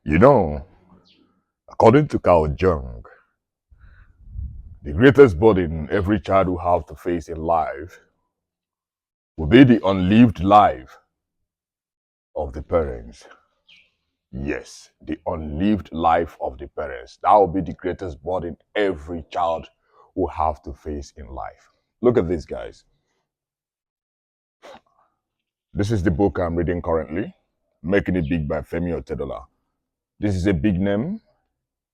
You know, according to Carl Jung, the greatest burden every child will have to face in life will be the unlived life of the parents. Yes, the unlived life of the parents. That will be the greatest burden every child will have to face in life. Look at this, guys. This is the book I'm reading currently, Making It Big by Femi Otedola. This is a big name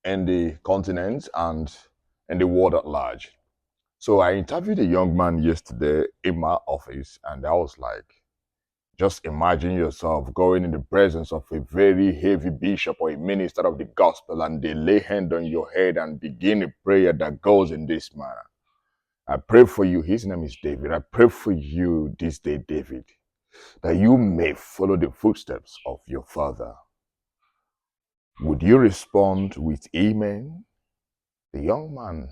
in the continent and in the world at large. So I interviewed a young man yesterday in my office, and I was like, just imagine yourself going in the presence of a very heavy bishop or a minister of the gospel, and they lay hand on your head and begin a prayer that goes in this manner. I pray for you. His name is David. I pray for you this day, David, that you may follow the footsteps of your father. Would you respond with amen? The young man,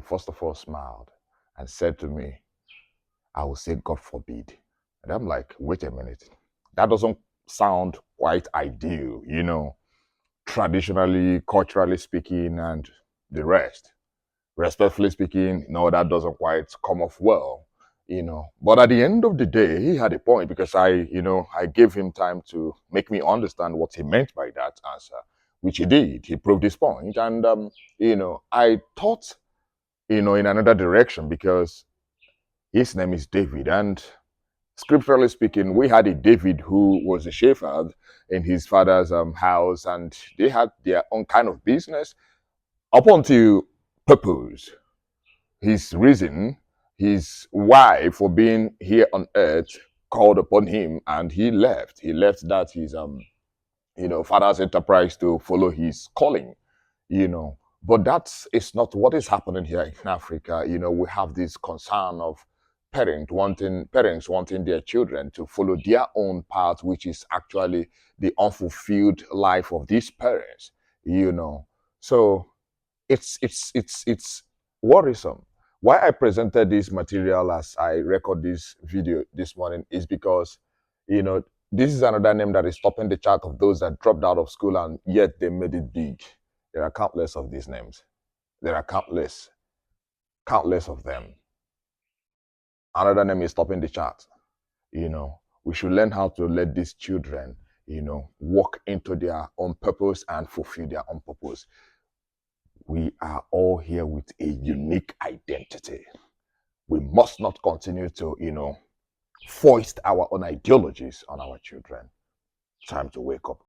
first of all, smiled and said to me, I will say, God forbid. And I'm like, wait a minute. That doesn't sound quite ideal, traditionally, culturally speaking, and the rest. Respectfully speaking, no, that doesn't quite come off well. But at the end of the day, he had a point because I gave him time to make me understand what he meant by that answer, which he did. He proved his point. And, I thought, in another direction because his name is David. And scripturally speaking, we had a David who was a shepherd in his father's house, and they had their own kind of business up until purpose. His reason, his why for being here on earth called upon him, and he left. He left that his father's enterprise to follow his calling. But that is not what is happening here in Africa. We have this concern of parents wanting their children to follow their own path, which is actually the unfulfilled life of these parents. So it's worrisome. Why I presented this material as I record this video this morning is because, this is another name that is topping the chart of those that dropped out of school and yet they made it big. There are countless of these names. There are countless of them. Another name is topping the chart. We should learn how to let these children, walk into their own purpose and fulfill their own purpose. We are all here with a unique identity. We must not continue to, foist our own ideologies on our children. Time to wake up.